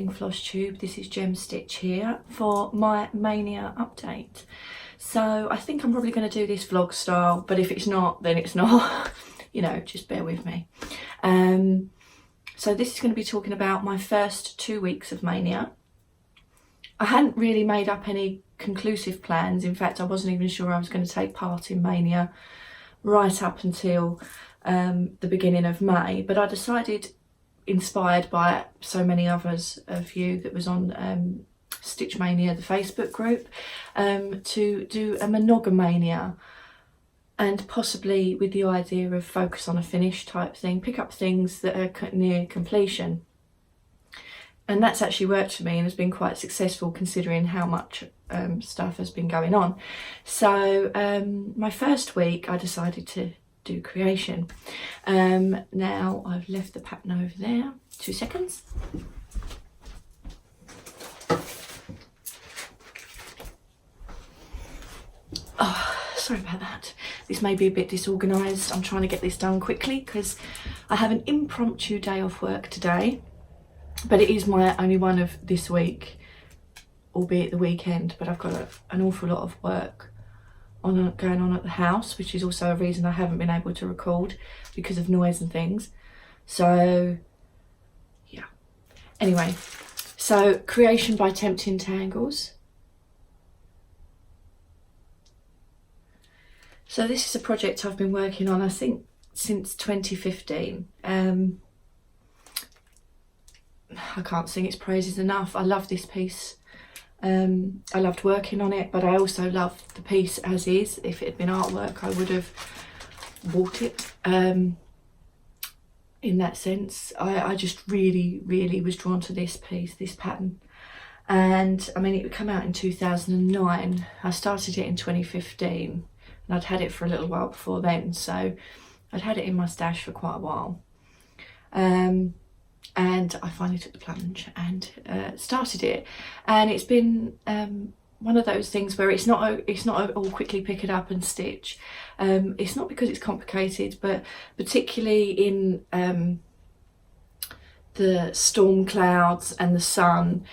morning, Flosstube. This is Gem Stitch here for my Maynia update. So I think I'm probably going to do this vlog style, but if it's not, then it's not. You know, just bear with me. So this is going to be talking about my first 2 weeks of Maynia. I hadn't really made up any conclusive plans. In fact, I wasn't even sure I was going to take part in Maynia right up until the beginning of May, but I decided, inspired by so many others of you that was on Stitch Maynia, the Facebook group, to do a monogamania, and possibly with the idea of focus on a finish type thing, pick up things that are near completion. And that's actually worked for me and has been quite successful considering how much stuff has been going on. So my first week I decided to do creation. Now I've left the pattern over there. 2 seconds. Oh, sorry about that. This may be a bit disorganised. I'm trying to get this done quickly because I have an impromptu day off work today, but it is my only one of this week, albeit the weekend. But I've got an awful lot of work going on at the house, which is also a reason I haven't been able to record, because of noise and things. So yeah, anyway, so creation by Tempting Tangles. So this is a project I've been working on, I think, since 2015. I can't sing its praises enough. I love this piece. I loved working on it, but I also loved the piece as is. If it had been artwork, I would have bought it. In that sense, I just really was drawn to this piece, this pattern. And I mean, it would come out in 2009. I started it in 2015, and I'd had it for a little while before then, so I'd had it in my stash for quite a while. And I finally took the plunge and started it, and it's been one of those things where it's not all quickly pick it up and stitch. It's not because it's complicated, but particularly in the storm clouds and the sun,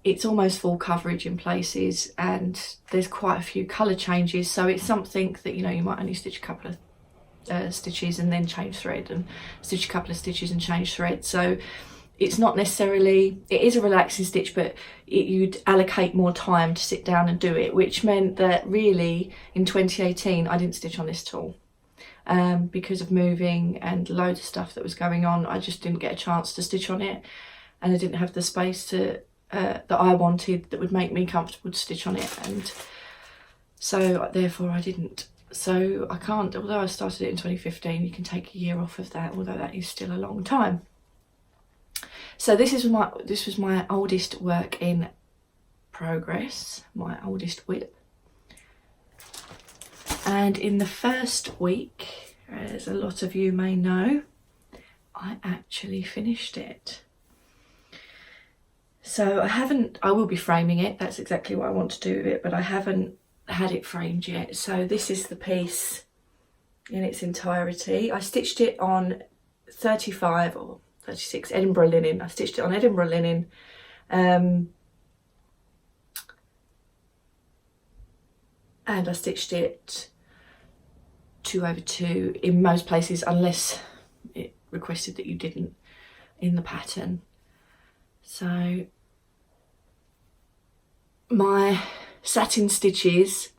it's almost full coverage in places, and there's quite a few colour changes, so it's something that, you know, you might only stitch a couple of stitches and then change thread, and stitch a couple of stitches and change thread. So it's not necessarily, it is a relaxing stitch, but you'd allocate more time to sit down and do it, which meant that really in 2018 I didn't stitch on this at all, because of moving and loads of stuff that was going on. I just didn't get a chance to stitch on it, and I didn't have the space to that I wanted that would make me comfortable to stitch on it, and so therefore I didn't. So I can't, although I started it in 2015, you can take a year off of that, although that is still a long time. So this was my oldest work in progress, my oldest whip. And in the first week, as a lot of you may know, I actually finished it. So I will be framing it, that's exactly what I want to do with it, but I haven't had it framed yet. So this is the piece in its entirety. I stitched it on 35 or 36 Edinburgh Linen. I stitched it on Edinburgh Linen, and I stitched it 2/2 in most places, unless it requested that you didn't in the pattern. So my satin stitches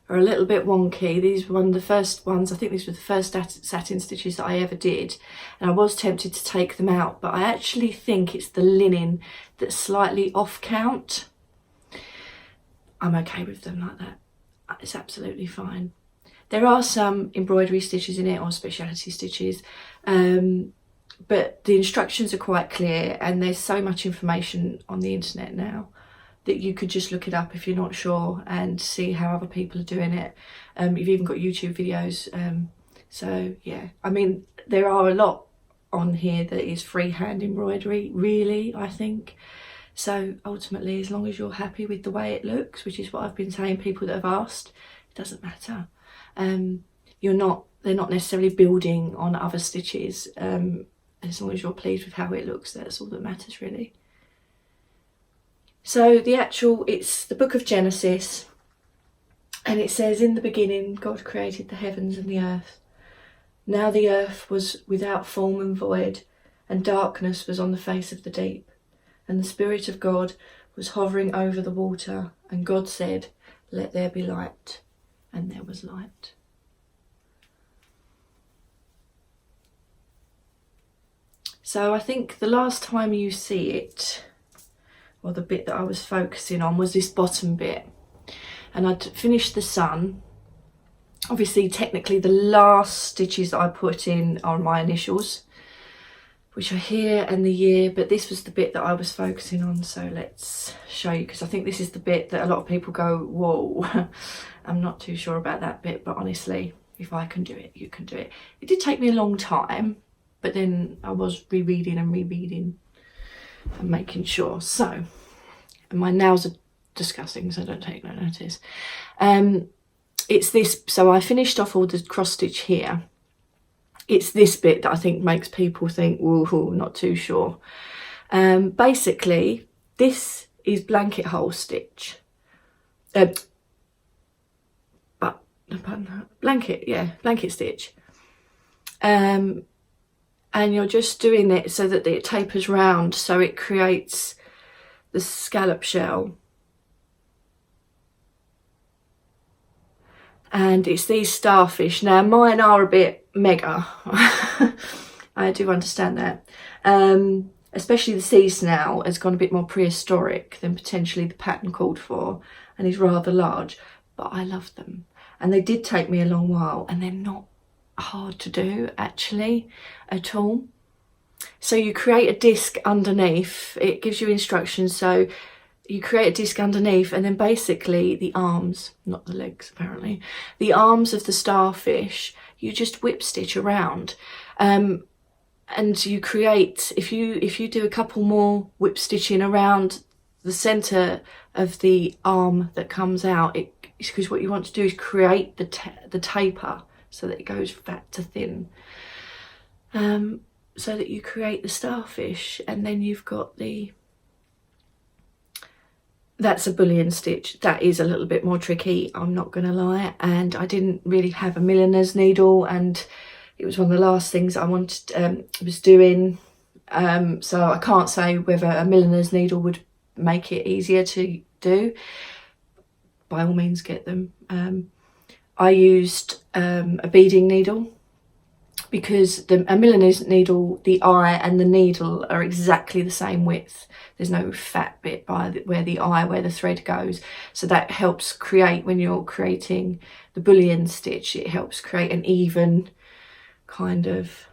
are a little bit wonky. These were one of the first ones, I think these were the first satin stitches that I ever did, and I was tempted to take them out, but I actually think it's the linen that's slightly off count. I'm okay with them like that. It's absolutely fine. There are some embroidery stitches in it, or speciality stitches, but the instructions are quite clear, and there's so much information on the internet now that you could just look it up if you're not sure and see how other people are doing it. You've even got YouTube videos. So yeah, I mean, there are a lot on here that is freehand embroidery, really, I think. So ultimately, as long as you're happy with the way it looks, which is what I've been saying, people that have asked, it doesn't matter. They're not necessarily building on other stitches. As long as you're pleased with how it looks, that's all that matters, really. So it's the book of Genesis, and it says, in the beginning God created the heavens and the earth. Now the earth was without form and void, and darkness was on the face of the deep, and the Spirit of God was hovering over the water, and God said, let there be light, and there was light. So I think the last time you see it, or the bit that I was focusing on, was this bottom bit. And I'd finished the sun. Obviously, technically, the last stitches that I put in are my initials, which are here and the year, but this was the bit that I was focusing on. So let's show you, because I think this is the bit that a lot of people go, whoa, I'm not too sure about that bit, but honestly, if I can do it, you can do it. It did take me a long time, but then I was rereading and making sure. So, and my nails are disgusting, so don't take no notice. It's this, so I finished off all the cross stitch here. It's this bit that I think makes people think, woohoo, not too sure. Basically, this is blanket hole stitch. Blanket stitch. And you're just doing it so that it tapers round, so it creates the scallop shell. And it's these starfish. Now mine are a bit mega. I do understand that. Especially the sea snail has gone a bit more prehistoric than potentially the pattern called for, and is rather large, but I love them. And they did take me a long while, and they're not hard to do actually at all. So you create a disc underneath. It gives you instructions. So you create a disc underneath, and then basically the arms, not the legs apparently, the arms of the starfish, you just whip stitch around. And you create, if you do a couple more whip stitching around the centre of the arm that comes out, because what you want to do is create the taper, so that it goes fat to thin, so that you create the starfish. And then you've got that's a bullion stitch. That is a little bit more tricky, I'm not gonna lie, and I didn't really have a milliner's needle, and it was one of the last things I was doing, so I can't say whether a milliner's needle would make it easier to do. By all means, get them. I used a beading needle, because a milliner's needle, the eye and the needle are exactly the same width. There's no fat bit where the thread goes. So that helps create, when you're creating the bullion stitch, it helps create an even kind of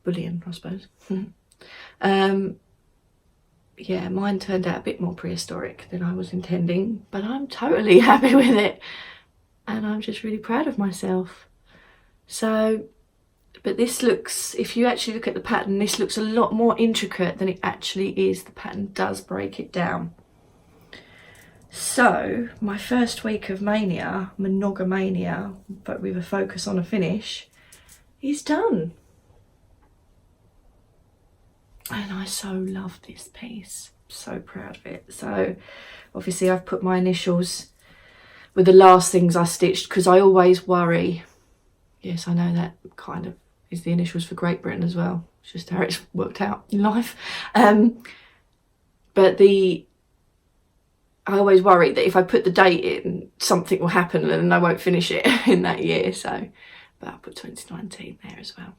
bullion, I suppose. Yeah, mine turned out a bit more prehistoric than I was intending, but I'm totally happy with it, and I'm just really proud of myself. So, but this looks, if you actually look at the pattern, this looks a lot more intricate than it actually is. The pattern does break it down. So my first week of Maynia, Monogamania, but with a focus on a finish, is done. And I so love this piece, so proud of it. So obviously I've put my initials with the last things I stitched, because I always worry. Yes, I know that kind of is the initials for Great Britain as well. It's just how it's worked out in life. But I always worry that if I put the date in, something will happen and I won't finish it in that year. So, but I'll put 2019 there as well.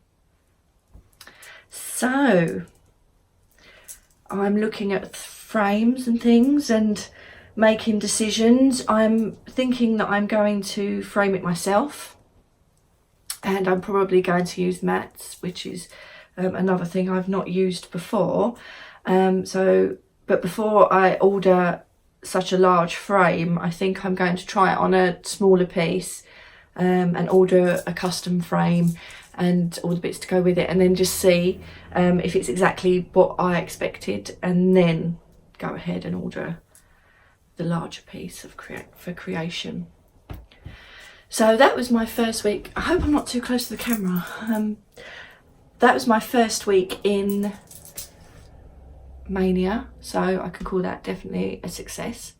So I'm looking at frames and things and making decisions. I'm thinking that I'm going to frame it myself, and I'm probably going to use mats, which is another thing I've not used before. But before I order such a large frame, I think I'm going to try it on a smaller piece, and order a custom frame and all the bits to go with it, and then just see if it's exactly what I expected, and then go ahead and order the larger piece for creation. So that was my first week. I hope I'm not too close to the camera. That was my first week in Maynia, so I can call that definitely a success.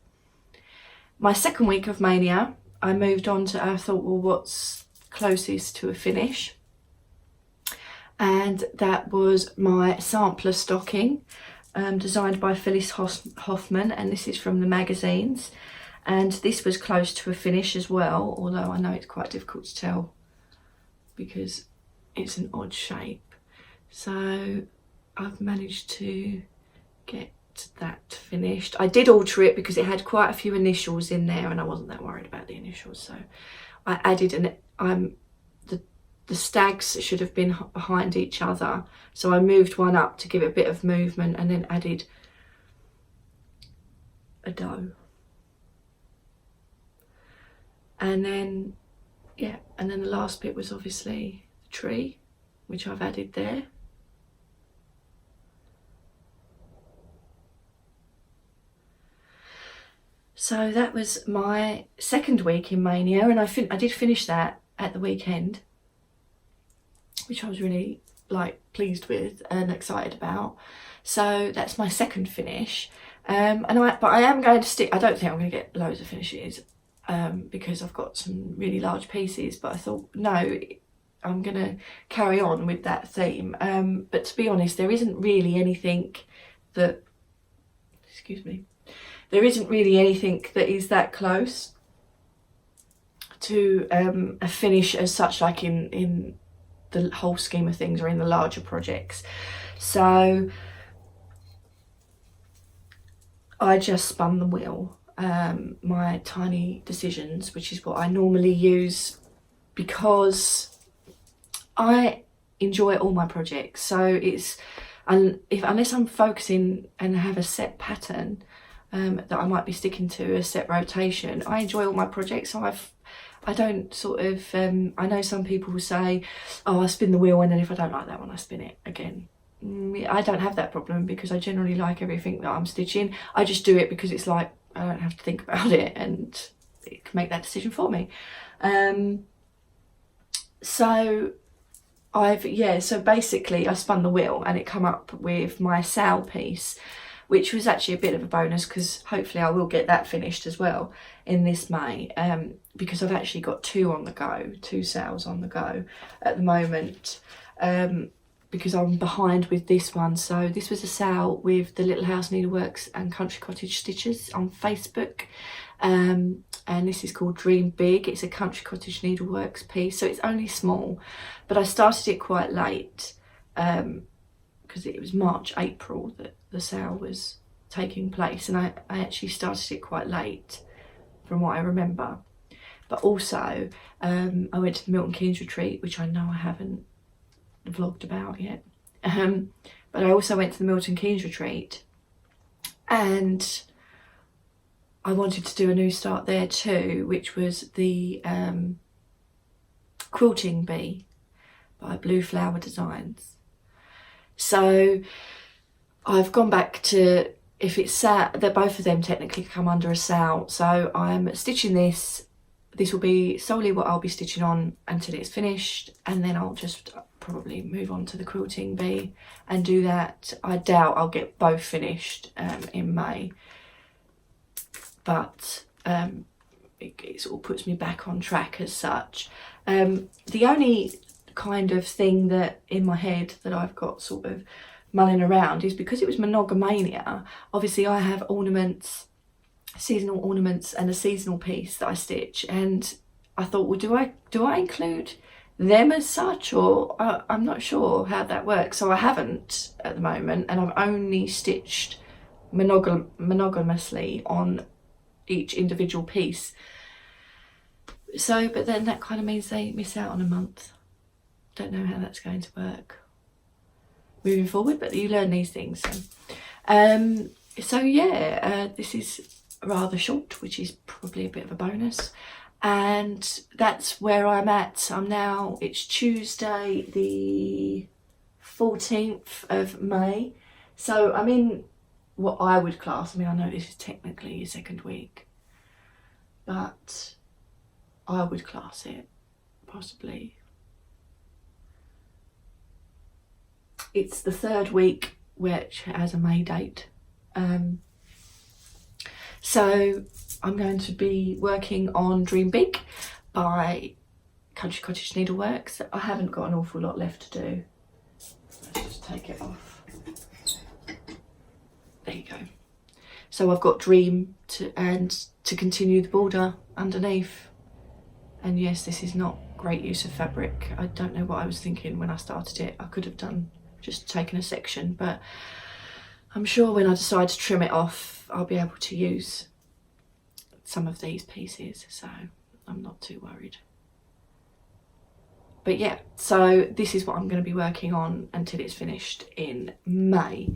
My second week of Maynia, I moved on to, I thought, well, what's closest to a finish? And that was my sampler stocking, designed by Phyllis Hoffman, and this is from the magazines. And this was close to a finish as well, although I know it's quite difficult to tell because it's an odd shape. So I've managed to get that finished. I did alter it because it had quite a few initials in there and I wasn't that worried about the initials, so I added the stags should have been behind each other, so I moved one up to give it a bit of movement and then added a doe. And then, yeah, and then the last bit was obviously the tree, which I've added there. So that was my second week in Maynia, and I did finish that at the weekend, which I was really pleased with and excited about. So that's my second finish, but I am going to stick. I don't think I'm going to get loads of finishes because I've got some really large pieces. But I thought, no, I'm going to carry on with that theme. But to be honest, there isn't really anything that. Excuse me. There isn't really anything that is that close to a finish as such, like in the whole scheme of things or in the larger projects. So I just spun the wheel, my tiny decisions, which is what I normally use because I enjoy all my projects. So it's, unless I'm focusing and have a set pattern, that I might be sticking to, a set rotation, I enjoy all my projects. So I don't sort of, I know some people will say, oh, I spin the wheel and then if I don't like that one, I spin it again. I don't have that problem because I generally like everything that I'm stitching. I just do it because it's like, I don't have to think about it and it can make that decision for me. So basically I spun the wheel and it come up with my sail piece, which was actually a bit of a bonus because hopefully I will get that finished as well in this May, because I've actually got two sails on the go at the moment, because I'm behind with this one. So this was a sail with the Little House Needleworks and Country Cottage Stitches on Facebook, and this is called Dream Big. It's a Country Cottage Needleworks piece, so it's only small, but I started it quite late, because it was March, April that the sale was taking place, and I actually started it quite late from what I remember. But also I went to the Milton Keynes retreat, which I know I haven't vlogged about yet, but I also went to the Milton Keynes retreat and I wanted to do a new start there too, which was the Quilting Bee by Blue Flower Designs. So I've gone back to, if it's that both of them technically come under a sail. So I'm stitching this. This will be solely what I'll be stitching on until it's finished, and then I'll just probably move on to the Quilting Bee and do that. I doubt I'll get both finished in May, but it sort of puts me back on track as such. The only kind of thing that in my head that I've got sort of mulling around is, because it was Monogamania, obviously I have ornaments, seasonal ornaments and a seasonal piece that I stitch, and I thought, well, do I include them as such, or I'm not sure how that works. So I haven't at the moment, and I've only stitched monogamously on each individual piece. So, but then that kind of means they miss out on a month. Don't know how that's going to work moving forward, but you learn these things. So yeah, this is rather short, which is probably a bit of a bonus, and that's where I'm at. It's Tuesday the 14th of May, so I'm in what I would class, I know this is technically your second week, but I would class it possibly, it's the third week which has a May date. So I'm going to be working on Dream Big by Cottage Needleworks. I haven't got an awful lot left to do. Let's just take it off. There you go. So I've got Dream to continue the border underneath. And yes, this is not great use of fabric. I don't know what I was thinking when I started it. I could have just taken a section, but I'm sure when I decide to trim it off, I'll be able to use some of these pieces, so I'm not too worried. But yeah, so this is what I'm going to be working on until it's finished in May.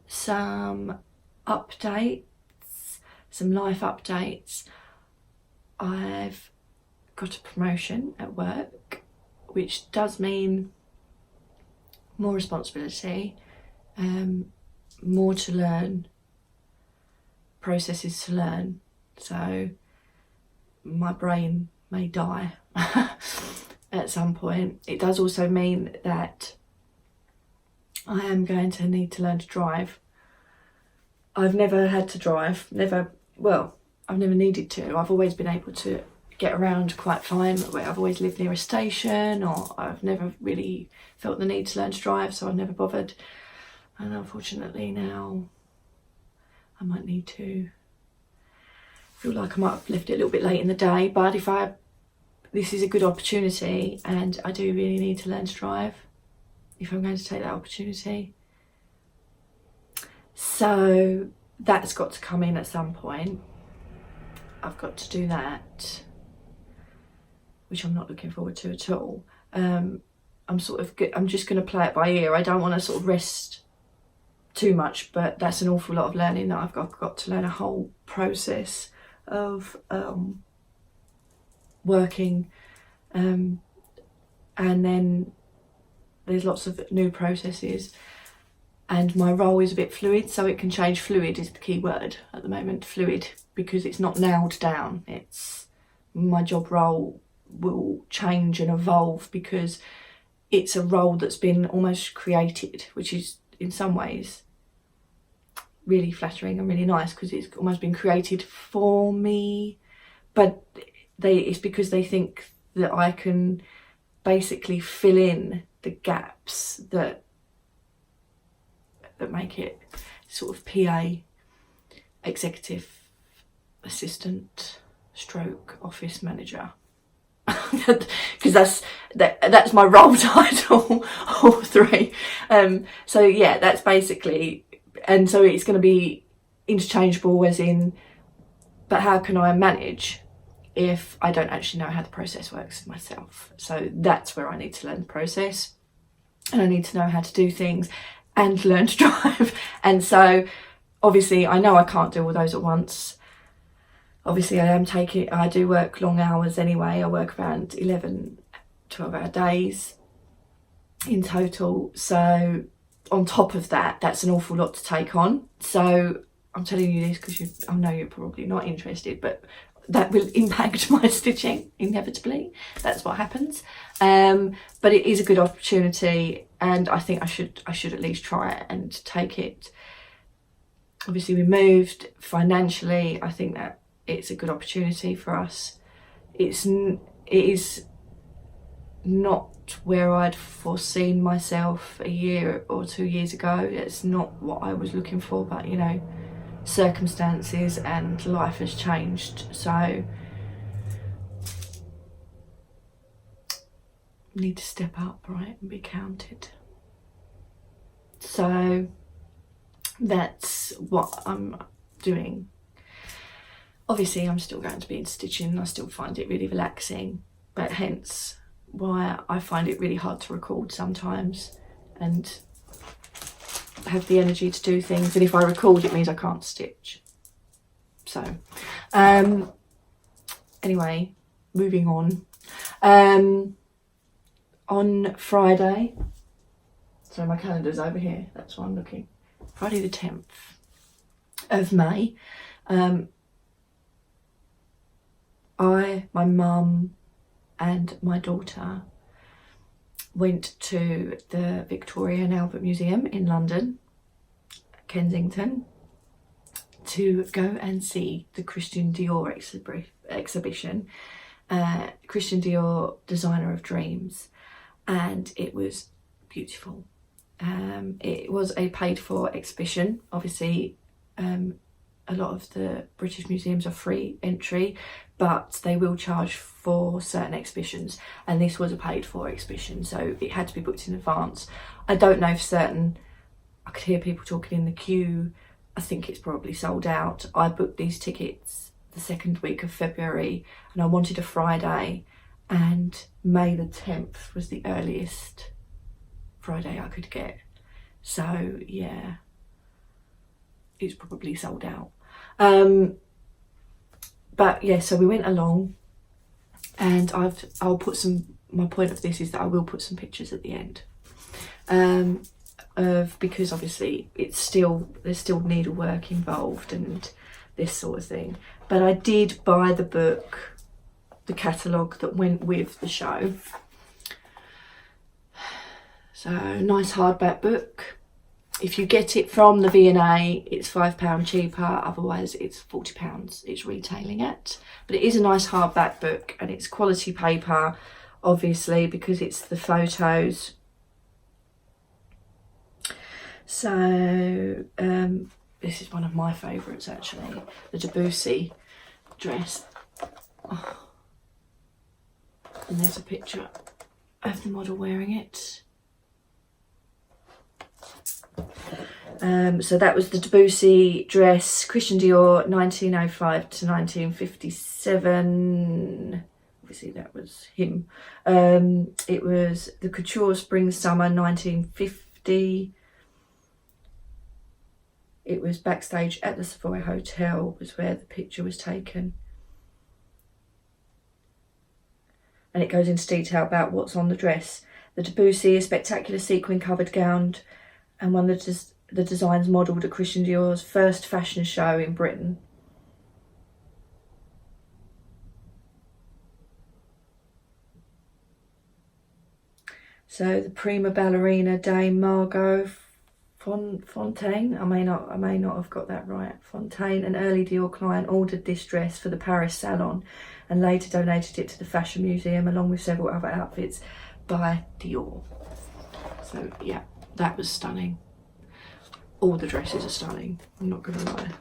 Some updates, some life updates. I've got a promotion at work, which does mean more responsibility, more to learn, processes to learn. So my brain may die at some point. It does also mean that I am going to need to learn to drive. I've never had to drive, I've never needed to. I've always been able to get around quite fine. I've always lived near a station, or I've never really felt the need to learn to drive, so I've never bothered. And unfortunately now I might need to. Feel like I might have left it a little bit late in the day, but this is a good opportunity, and I do really need to learn to drive if I'm going to take that opportunity. So that's got to come in at some point. I've got to do that, which I'm not looking forward to at all. I'm just going to play it by ear. I don't want to sort of rest too much, but that's an awful lot of learning that I've got to learn a whole process of working, and then there's lots of new processes, and my role is a bit fluid, so it can change. Fluid is the key word at the moment, fluid, because it's not nailed down. It's my job role will change and evolve because it's a role that's been almost created, which is in some ways really flattering and really nice because it's almost been created for me, but it's because they think that I can basically fill in the gaps that make it sort of PA, executive assistant stroke office manager, because that's my role title, all three. So yeah, that's basically, and so it's going to be interchangeable, as in, but how can I manage if I don't actually know how the process works myself? So that's where I need to learn the process, and I need to know how to do things and learn to drive. And so obviously I know I can't do all those at once. Obviously I do work long hours anyway. I work around 11, 12-hour days in total. So on top of that, that's an awful lot to take on. So I'm telling you this because I know you're probably not interested, but that will impact my stitching inevitably. That's what happens. But it is a good opportunity, and I think I should at least try it and take it. Obviously we moved financially. I think that it's a good opportunity for us. It is not where I'd foreseen myself a year or 2 years ago. It's not what I was looking for, but you know, circumstances and life has changed, so need to step up, right, and be counted. So that's what I'm doing. Obviously I'm still going to be in stitching. I still find it really relaxing, but hence why I find it really hard to record sometimes and have the energy to do things. And if I record, it means I can't stitch. So anyway, moving on. On Friday, so my calendar's over here, that's why I'm looking. Friday the 10th of May, my mum and my daughter went to the Victoria and Albert Museum in London, Kensington, to go and see the Christian Dior exhibition. Christian Dior, Designer of Dreams, and it was beautiful. It was a paid for exhibition. Obviously, a lot of the British museums are free entry, but they will charge for certain exhibitions, and this was a paid for exhibition, so it had to be booked in advance. I don't know for certain. I could hear people talking in the queue. I think it's probably sold out. I booked these tickets the second week of February, and I wanted a Friday, and May the 10th was the earliest Friday I could get. So yeah, it's probably sold out. But yeah, so we went along, and I'll put some, my point of this is that I will put some pictures at the end, because obviously there's still needlework involved and this sort of thing. But I did buy the book, the catalogue that went with the show. So nice hardback book. If you get it from the V&A, it's £5 cheaper, otherwise it's £40 it's retailing at. But it is a nice hardback book, and it's quality paper, obviously, because it's the photos. So this is one of my favourites actually, the Debussy dress. Oh. And there's a picture of the model wearing it. So that was the Debussy dress, Christian Dior, 1905 to 1957. Obviously that was him. It was the Couture Spring Summer 1950. It was backstage at the Savoy Hotel was where the picture was taken. And it goes into detail about what's on the dress. The Debussy, a spectacular sequin covered gown, and one of the designs modelled at Christian Dior's first fashion show in Britain. So the prima ballerina Dame Margot Fontaine, I may not have got that right. Fontaine, an early Dior client, ordered this dress for the Paris salon and later donated it to the Fashion Museum along with several other outfits by Dior. So yeah, that was stunning. All the dresses are stunning, I'm not gonna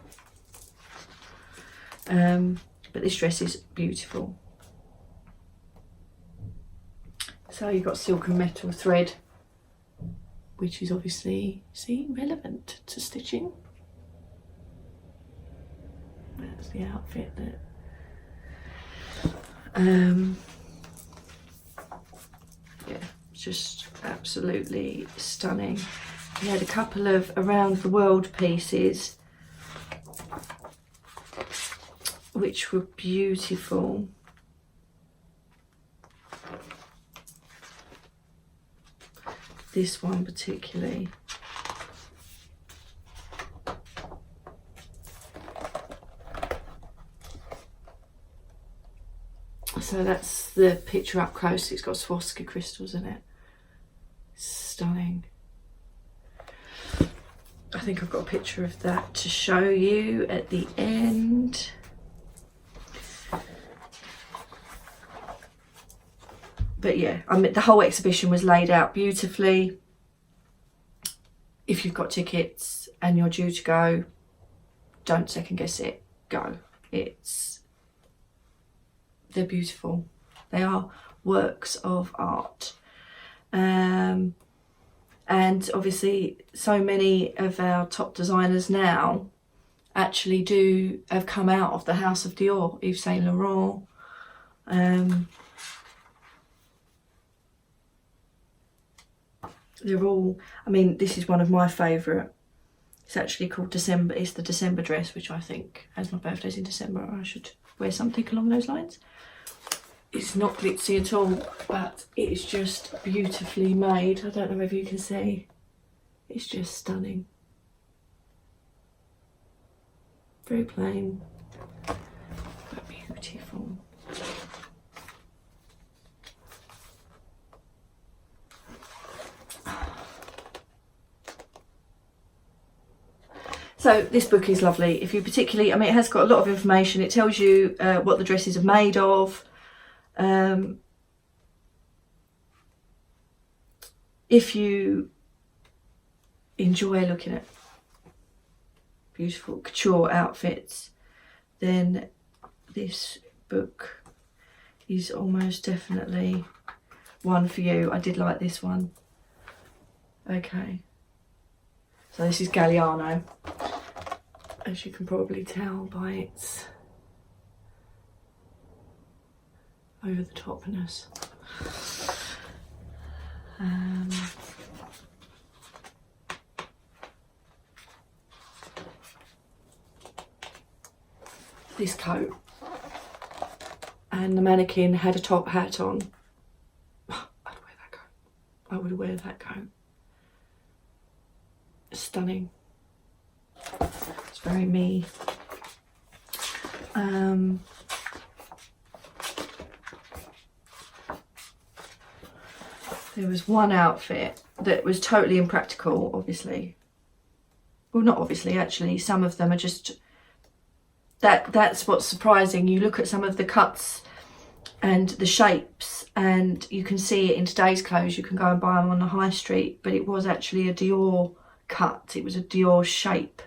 lie. But this dress is beautiful. So you've got silk and metal thread, which is obviously, see, relevant to stitching. That's the outfit that, yeah, just absolutely stunning. We had a couple of around the world pieces, which were beautiful. This one particularly. So that's the picture up close. It's got Swarovski crystals in it. Stunning. I think I've got a picture of that to show you at the end. But yeah, I mean, the whole exhibition was laid out beautifully. If you've got tickets and you're due to go, don't second guess it, go. They're beautiful. They are works of art. And obviously so many of our top designers now actually have come out of the house of Dior. Yves Saint Laurent, they're all, I mean, this is one of my favourite. It's actually called December. It's the December dress, which I think, as my birthday's in December, I should wear something along those lines. It's not glitzy at all, but it is just beautifully made. I don't know if you can see. It's just stunning. Very plain, but beautiful. So this book is lovely. If you particularly, I mean, it has got a lot of information. It tells you what the dresses are made of. If you enjoy looking at beautiful couture outfits, then this book is almost definitely one for you. I did like this one. Okay, so this is Galliano, as you can probably tell by its over the topness. This coat, and the mannequin had a top hat on. I'd wear that coat. I would wear that coat. Stunning. It's very me. There was one outfit that was totally impractical, obviously. Well, not obviously, actually. Some of them are just... That's what's surprising. You look at some of the cuts and the shapes and you can see it in today's clothes. You can go and buy them on the high street, but it was actually a Dior cut. It was a Dior shape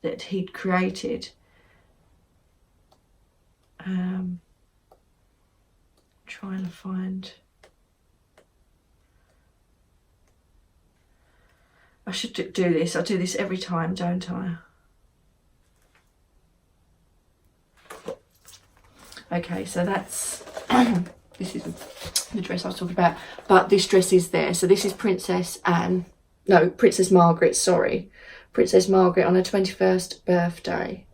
that he'd created. Trying to find... I should do this. I do this every time, don't I? Okay, so that's this is the dress I was talking about, but this dress is there. So this is Princess Margaret, sorry. Princess Margaret on her 21st birthday.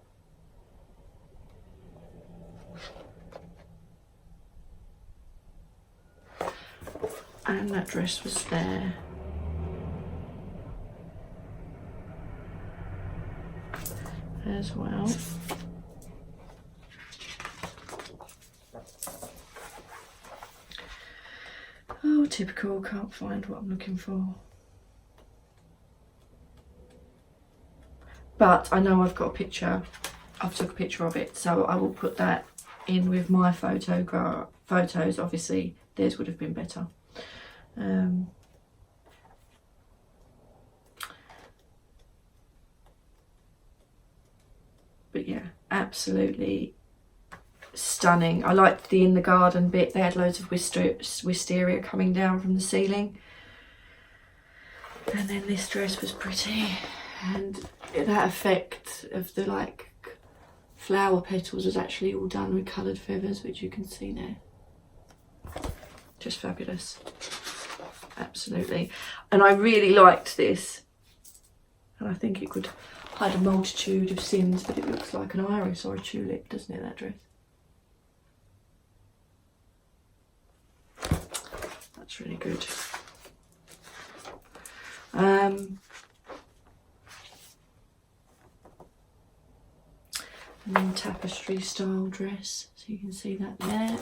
And that dress was there. As well. Oh, typical, can't find what I'm looking for. But I know I've got a picture. I've took a picture of it, so I will put that in with my photos. Obviously, theirs would have been better. But yeah, absolutely stunning. I liked the in the garden bit. They had loads of wisteria coming down from the ceiling. And then this dress was pretty. And that effect of the like flower petals was actually all done with coloured feathers, which you can see there. Just fabulous. Absolutely. And I really liked this. And I think it could hide a multitude of sins, but it looks like an iris or a tulip, doesn't it, that dress? That's really good. And then tapestry style dress, so you can see that there.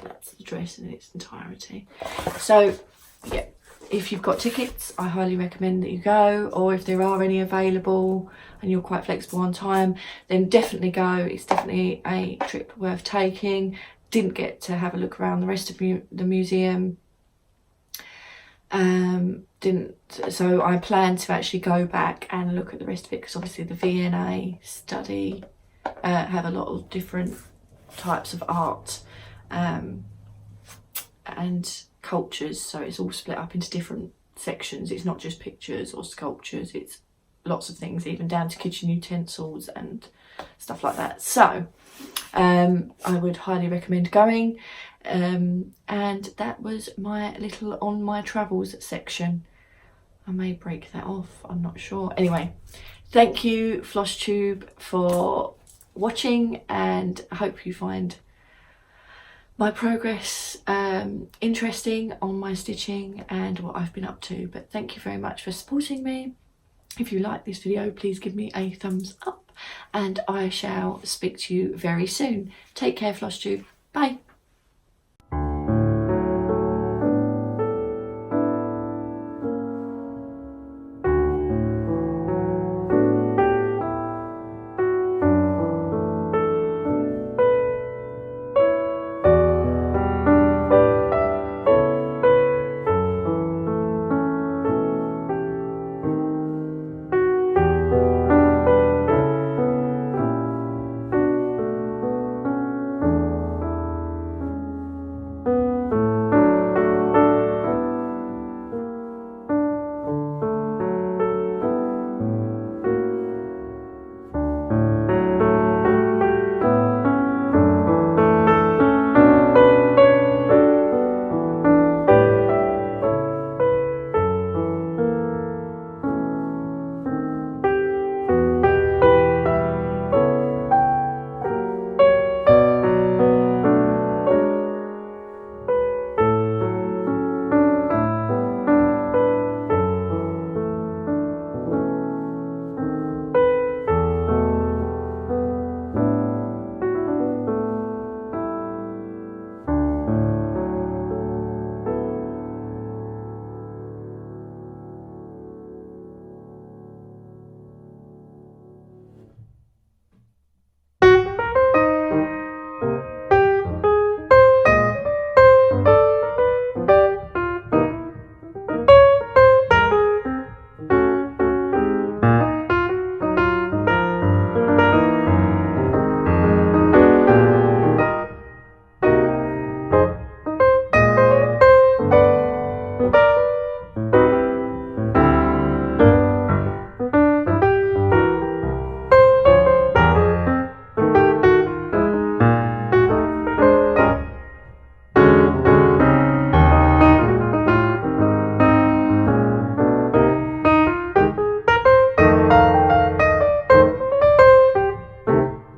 That's the dress in its entirety. So yeah, if you've got tickets, I highly recommend that you go, or if there are any available and you're quite flexible on time, then definitely go. It's definitely a trip worth taking. Didn't get to have a look around the rest of the museum. So I plan to actually go back and look at the rest of it, because obviously the V&A study have a lot of different types of art and cultures, so it's all split up into different sections. It's not just pictures or sculptures, it's lots of things, even down to kitchen utensils and stuff like that. So I would highly recommend going. And that was my little on my travels section. I may break that off, I'm not sure. Anyway, thank you Flosstube for watching, and I hope you find my progress interesting on my stitching and what I've been up to. But thank you very much for supporting me. If you like this video, please give me a thumbs up, and I shall speak to you very soon. Take care, Flosstube. Bye.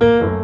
you.